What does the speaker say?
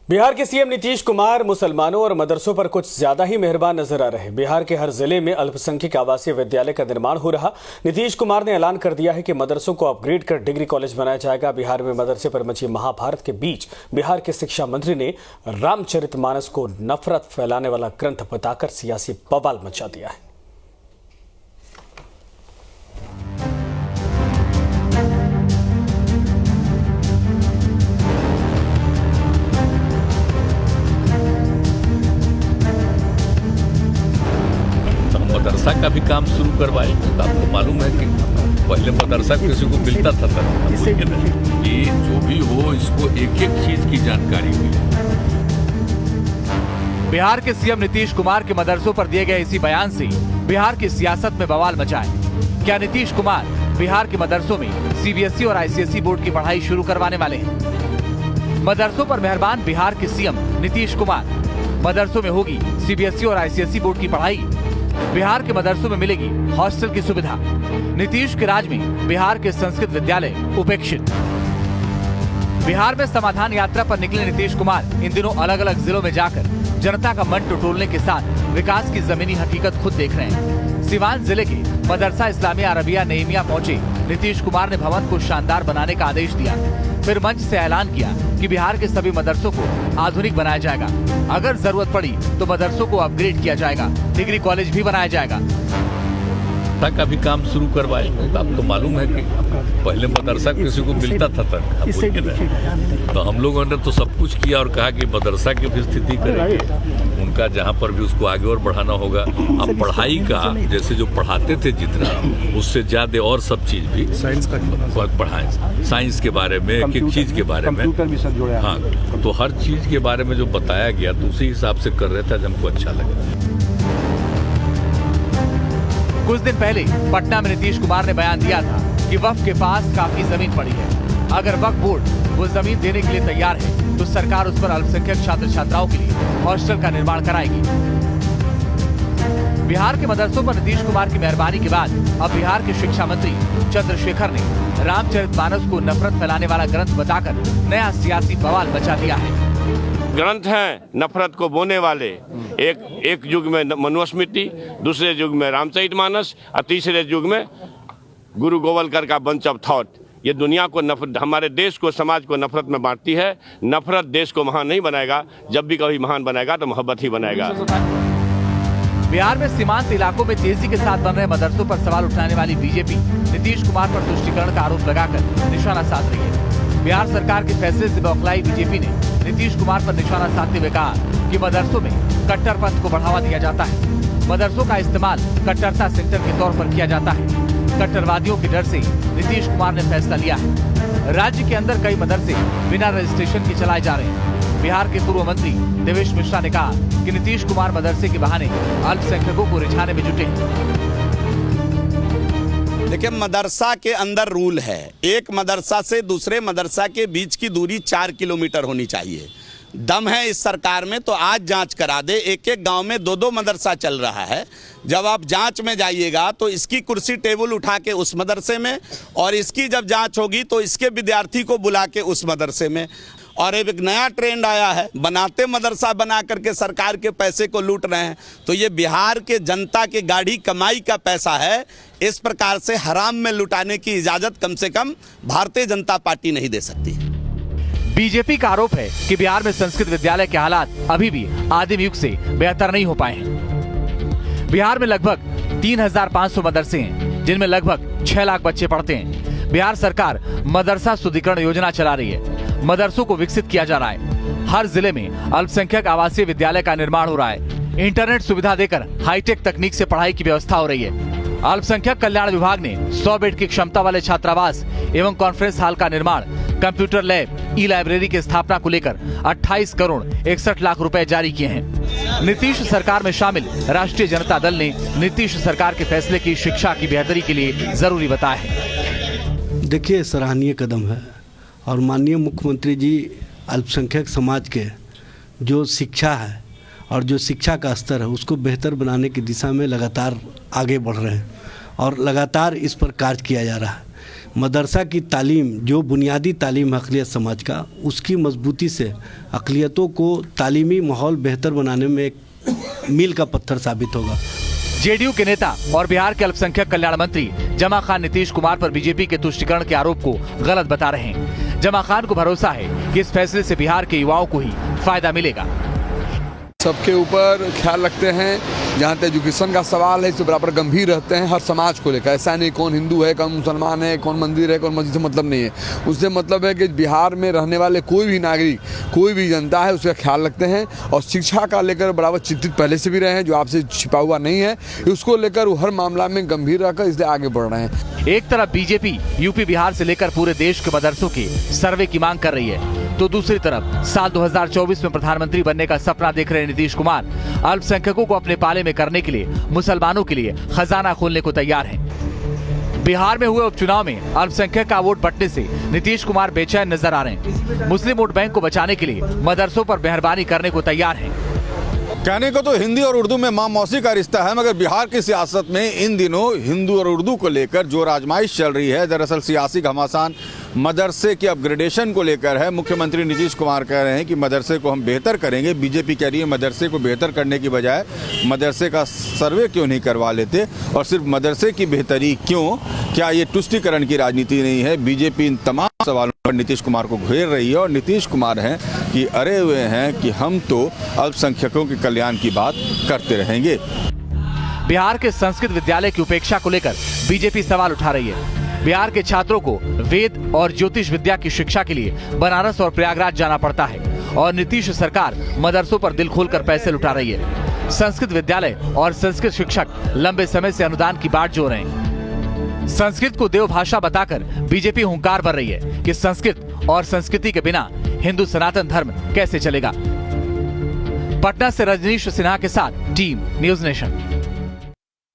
बिहार के सीएम नीतीश कुमार मुसलमानों और मदरसों पर कुछ ज्यादा ही मेहरबान नजर आ रहे हैं। बिहार के हर जिले में अल्पसंख्यक आवासीय विद्यालय का निर्माण हो रहा। नीतीश कुमार ने ऐलान कर दिया है कि मदरसों को अपग्रेड कर डिग्री कॉलेज बनाया जाएगा। बिहार में मदरसे पर मची महाभारत के बीच बिहार के शिक्षा मंत्री ने रामचरितमानस को नफरत फैलाने वाला ग्रंथ बताकर सियासी बवाल मचा दिया है। मदरसा का भी काम शुरू करवाए। आपको मालूम है कि पहले मदरसा किसी को मिलता था ये जो भी हो, इसको एक एक चीज की जानकारी हुई है। बिहार के सीएम नीतीश कुमार के मदरसों पर दिए गए इसी बयान से बिहार की सियासत में बवाल मचा है। क्या नीतीश कुमार बिहार के मदरसों में सीबीएसई और आईसीएसई बोर्ड की पढ़ाई शुरू करवाने वाले हैं? मदरसों पर मेहरबान बिहार के सीएम नीतीश कुमार। मदरसों में होगी सीबीएसई और आईसीएसई बोर्ड की पढ़ाई। बिहार के मदरसों में मिलेगी हॉस्टल की सुविधा। नीतीश के राज में बिहार के संस्कृत विद्यालय उपेक्षित। बिहार में समाधान यात्रा पर निकले नीतीश कुमार इन दिनों अलग अलग जिलों में जाकर जनता का मन टटोलने के साथ विकास की जमीनी हकीकत खुद देख रहे हैं। सिवान जिले के मदरसा इस्लामिया अरबिया नईमिया पहुंचे नीतीश कुमार ने भवन को शानदार बनाने का आदेश दिया। फिर मंच से ऐलान किया कि बिहार के सभी मदरसों को आधुनिक बनाया जाएगा। अगर जरूरत पड़ी तो मदरसों को अपग्रेड किया जाएगा, डिग्री कॉलेज भी बनाया जाएगा। का भी काम शुरू करवाए। आपको मालूम है कि पहले मदरसा किसी को मिलता था तो हम लोगों ने तो सब कुछ किया और कहा कि मदरसा की भी स्थिति करेंगे, उनका जहाँ पर भी उसको आगे और बढ़ाना होगा। अब पढ़ाई का जैसे जो पढ़ाते थे जितना, उससे ज्यादा और सब चीज भी पढ़ाएं। साइंस के बारे में, एक एक चीज के बारे में, हाँ, तो हर चीज के बारे में जो बताया गया तो उसी हिसाब से कर रहे थे। हमको अच्छा लगा। कुछ दिन पहले पटना में नीतीश कुमार ने बयान दिया था कि वक्फ के पास काफी जमीन पड़ी है। अगर वक्फ बोर्ड वो जमीन देने के लिए तैयार है तो सरकार उस पर अल्पसंख्यक छात्र छात्राओं के लिए हॉस्टल का निर्माण कराएगी। बिहार के मदरसों पर नीतीश कुमार की मेहरबानी के बाद अब बिहार के शिक्षा मंत्री चंद्रशेखर ने रामचरितमानस को नफरत फैलाने वाला ग्रंथ बताकर नया सियासी बवाल मचा दिया है। ग्रंथ हैं नफरत को बोने वाले। एक युग में मनुस्मृति, दूसरे युग में रामचरितमानस और तीसरे युग में गुरु गोवलकर का बंच ऑफ थॉट। ये दुनिया को नफरत, हमारे देश को, समाज को नफरत में बांटती है। नफरत देश को महान नहीं बनाएगा। जब भी कभी महान बनाएगा तो मोहब्बत ही बनाएगा। बिहार में सीमांत इलाकों में तेजी के साथ बन रहे मदरसों पर सवाल उठाने वाली बीजेपी नीतीश कुमार पर तुष्टीकरण का आरोप लगाकर निशाना साध रही है। बिहार सरकार के फैसले से बौखलाई बीजेपी ने नीतीश कुमार पर निशाना साधते हुए कहा कि मदरसों में कट्टरपंथ को बढ़ावा दिया जाता है। मदरसों का इस्तेमाल कट्टरता सेंटर के तौर पर किया जाता है। कट्टरवादियों के डर से नीतीश कुमार ने फैसला लिया है। राज्य के अंदर कई मदरसे बिना रजिस्ट्रेशन के चलाए जा रहे हैं। बिहार के पूर्व मंत्री देवेश मिश्रा ने कहा कि नीतीश कुमार मदरसे के बहाने अल्पसंख्यकों को रिझाने में जुटे हैं। देखिए, मदरसा के अंदर रूल है, एक मदरसा से दूसरे मदरसा के बीच की दूरी 4 किलोमीटर होनी चाहिए। दम है इस सरकार में तो आज जांच करा दे। एक एक गांव में 2-2 मदरसा चल रहा है। जब आप जांच में जाइएगा तो इसकी कुर्सी टेबल उठा के उस मदरसे में, और इसकी जब जांच होगी तो इसके विद्यार्थी को बुला के उस मदरसे में। और एक नया ट्रेंड आया है, बनाते मदरसा बना करके सरकार के पैसे को लूट रहे हैं। तो ये बिहार के जनता के गाढ़ी कमाई का पैसा है। इस प्रकार से हराम में लुटाने की इजाजत कम से कम भारतीय जनता पार्टी नहीं दे सकती। बीजेपी का आरोप है कि बिहार में संस्कृत विद्यालय के हालात अभी भी आदिम युग से बेहतर नहीं हो पाए हैं। बिहार में लगभग 3,500 मदरसे हैं, जिनमें लगभग 6 लाख बच्चे पढ़ते हैं। बिहार सरकार मदरसा सुदृढ़ीकरण योजना चला रही है। मदरसों को विकसित किया जा रहा है। हर जिले में अल्पसंख्यक आवासीय विद्यालय का निर्माण हो रहा है। इंटरनेट सुविधा देकर हाईटेक तकनीक से पढ़ाई की व्यवस्था हो रही है। अल्पसंख्यक कल्याण विभाग ने 100 बेड की क्षमता वाले छात्रावास एवं कॉन्फ्रेंस हॉल का निर्माण, कंप्यूटर लैब, ई लाइब्रेरी की स्थापना को लेकर 28 करोड़ 61 लाख रुपए जारी किए हैं। नीतीश सरकार में शामिल राष्ट्रीय जनता दल ने नीतीश सरकार के फैसले की शिक्षा की बेहतरी के लिए जरूरी बताया है। देखिए, सराहनीय कदम है और माननीय मुख्यमंत्री जी अल्पसंख्यक समाज के जो शिक्षा है और जो शिक्षा का स्तर है उसको बेहतर बनाने की दिशा में लगातार आगे बढ़ रहे हैं और लगातार इस पर कार्य किया जा रहा है। मदरसा की तालीम जो बुनियादी तालीम है अक़लियत समाज का, उसकी मजबूती से अक़लियतों को तालीमी माहौल बेहतर बनाने में एक मील का पत्थर साबित होगा। जेडीयू के नेता और बिहार के अल्पसंख्यक कल्याण मंत्री जमा खान नीतीश कुमार पर बीजेपी के तुष्टीकरण के आरोप को गलत बता रहे हैं। जमा खान को भरोसा है कि इस फैसले से बिहार के युवाओं को ही फायदा मिलेगा। सबके ऊपर ख्याल रखते हैं, जहाँ तक एजुकेशन का सवाल है इससे बराबर गंभीर रहते हैं हर समाज को लेकर। ऐसा नहीं कौन हिंदू है, कौन मुसलमान है, कौन मंदिर है, कौन मस्जिद से मतलब नहीं है। उससे मतलब है कि बिहार में रहने वाले कोई भी नागरिक, कोई भी जनता है, उसका ख्याल रखते हैं और शिक्षा का लेकर बराबर चिंतित पहले से भी रहे हैं, जो आपसे छिपा हुआ नहीं है। उसको लेकर वो हर मामला में गंभीर रहकर इसलिए आगे बढ़ रहे हैं। एक तरफ बीजेपी यूपी बिहार से लेकर पूरे देश के मदरसों के सर्वे की मांग कर रही है, तो दूसरी तरफ साल 2024 में प्रधानमंत्री बनने का सपना देख रहे नीतीश कुमार अल्पसंख्यकों को अपने पाले में करने के लिए मुसलमानों के लिए खजाना खोलने को तैयार हैं। बिहार में हुए उपचुनाव में अल्पसंख्यक का वोट बंटने से नीतीश कुमार बेचैन नजर आ रहे हैं। मुस्लिम वोट बैंक को बचाने के लिए मदरसों पर मेहरबानी करने को तैयार हैं। कहने को तो हिंदी और उर्दू में माँ मौसी का रिश्ता है, मगर बिहार की सियासत में इन दिनों हिंदू और उर्दू को लेकर जो आजमाइश चल रही है, दरअसल सियासी घमासान मदरसे के अपग्रेडेशन को लेकर है। मुख्यमंत्री नीतीश कुमार कह रहे हैं कि मदरसे को हम बेहतर करेंगे। बीजेपी कह रही है मदरसे को बेहतर करने की बजाय मदरसे का सर्वे क्यों नहीं करवा लेते, और सिर्फ मदरसे की बेहतरी क्यों, क्या ये तुष्टीकरण की राजनीति नहीं है? बीजेपी इन तमाम सवालों पर नीतीश कुमार को घेर रही है और नीतीश कुमार हैं कि अड़े हुए हैं कि हम तो अल्पसंख्यकों के कल्याण की बात करते रहेंगे। बिहार के संस्कृत विद्यालय की उपेक्षा को लेकर बीजेपी सवाल उठा रही है। बिहार के छात्रों को वेद और ज्योतिष विद्या की शिक्षा के लिए बनारस और प्रयागराज जाना पड़ता है और नीतीश सरकार मदरसों पर दिल खोलकर पैसे लुटा रही है। संस्कृत विद्यालय और संस्कृत शिक्षक लंबे समय से अनुदान की बाट जोड़ रहे हैं। संस्कृत को देव भाषा बताकर बीजेपी हुंकार भर रही है कि संस्कृत और संस्कृति के बिना हिंदू सनातन धर्म कैसे चलेगा। पटना से रजनीश सिन्हा के साथ टीम न्यूज़ नेशन।